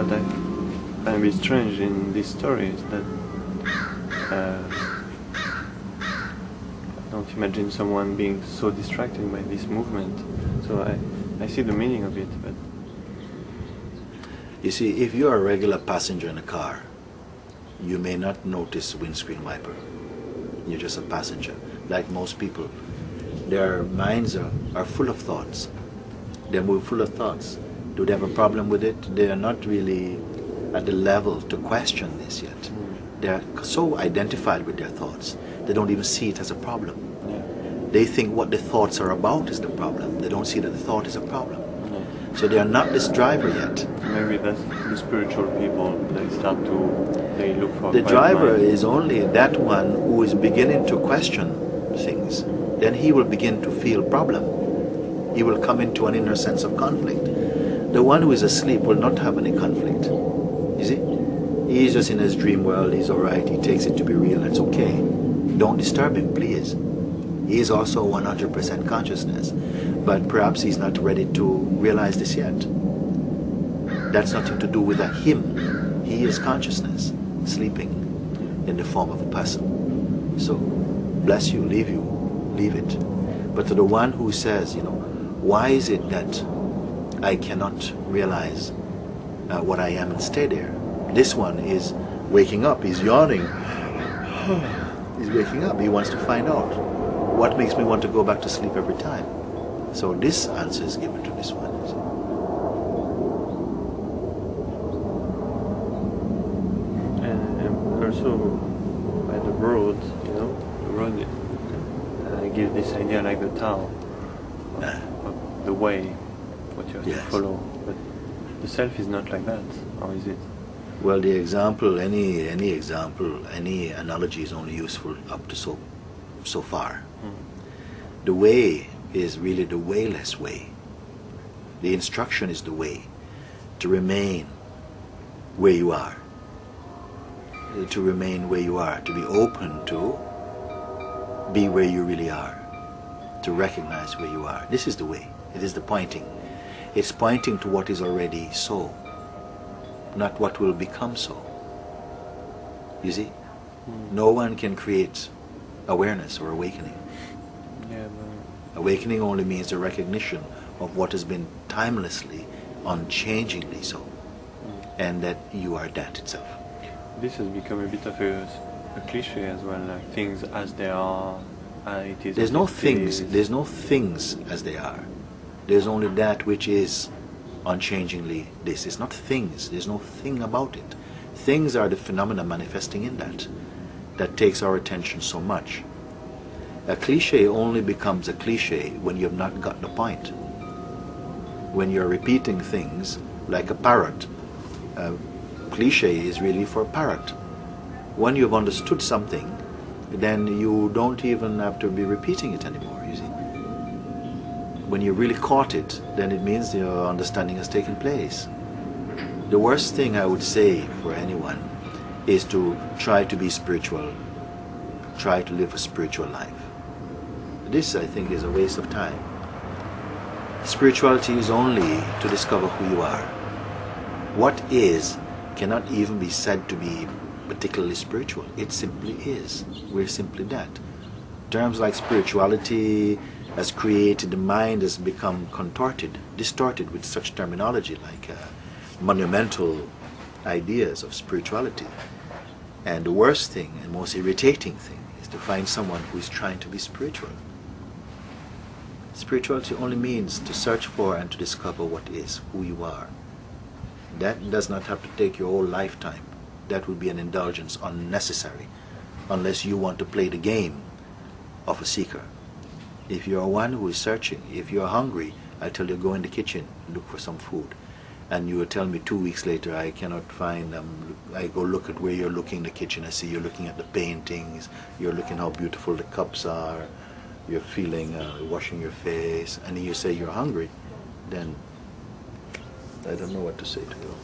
what I find a bit strange in this story is that I don't imagine someone being so distracted by this movement. So I see the meaning of it, but... You see, if you're a regular passenger in a car, you may not notice windscreen wiper. You're just a passenger, like most people. Their minds are full of thoughts. They're full of thoughts. Do they have a problem with it? They are not really at the level to question this yet. They're so identified with their thoughts, they don't even see it as a problem. They think what the thoughts are about is the problem. They don't see that the thought is a problem. So they are not this driver yet. Maybe that's the spiritual people. They look for... The driver is only that one who is beginning to question things. Then he will begin to feel problem. He will come into an inner sense of conflict. The one who is asleep will not have any conflict. You see? He is just in his dream world. He's alright. He takes it to be real. It's okay. Don't disturb him, please. He is also 100% consciousness. But perhaps he's not ready to realize this yet. That's nothing to do with him. He is consciousness, sleeping in the form of a person. So, bless you, leave it. But to the one who says, why is it that I cannot realize what I am and stay there? This one is waking up, he's yawning. He's waking up, he wants to find out. What makes me want to go back to sleep every time? So this answer is given to this one. And also by the road, the road gives this idea like the Tao of the way, what you have to follow. But the self is not like that, or is it? Well, the example, any example, any analogy is only useful up to so far. The way is really the wayless way. The instruction is the way to remain where you are. To remain where you are, to be open to be where you really are, to recognize where you are. This is the way. It is the pointing. It's pointing to what is already so, not what will become so. You see? No one can create awareness or awakening. Awakening only means the recognition of what has been timelessly, unchangingly so, and that you are that itself. This has become a bit of a cliche as well, like things as they are, it is. There's no things as they are. There's only that which is unchangingly this. It's not things. There's no thing about it. Things are the phenomena manifesting in that takes our attention so much. A cliche only becomes a cliche when you have not got the point. When you're repeating things like a parrot, cliche is really for a parrot. When you've understood something, then you don't even have to be repeating it anymore, you see. When you really caught it, then it means your understanding has taken place. The worst thing I would say for anyone is to try to be spiritual, try to live a spiritual life. This, I think, is a waste of time. Spirituality is only to discover who you are. What is cannot even be said to be particularly spiritual. It simply is. We're simply that. Terms like spirituality has created, the mind has become contorted, distorted with such terminology like monumental ideas of spirituality. And the worst thing and most irritating thing is to find someone who is trying to be spiritual. Spirituality only means to search for and to discover what is, who you are. That does not have to take your whole lifetime. That would be an indulgence unnecessary, unless you want to play the game of a seeker. If you are one who is searching, if you are hungry, I tell you go in the kitchen, look for some food. And you will tell me 2 weeks later, I cannot find I go look at where you're looking in the kitchen. I see you're looking at the paintings, you're looking how beautiful the cups are, you're feeling, washing your face, and you say you're hungry, then I don't know what to say to you.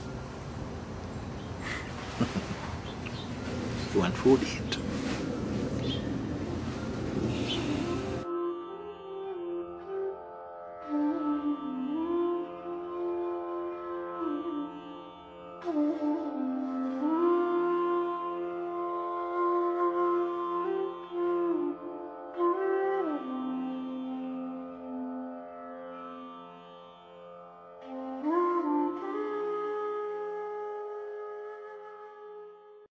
If you want food, eat.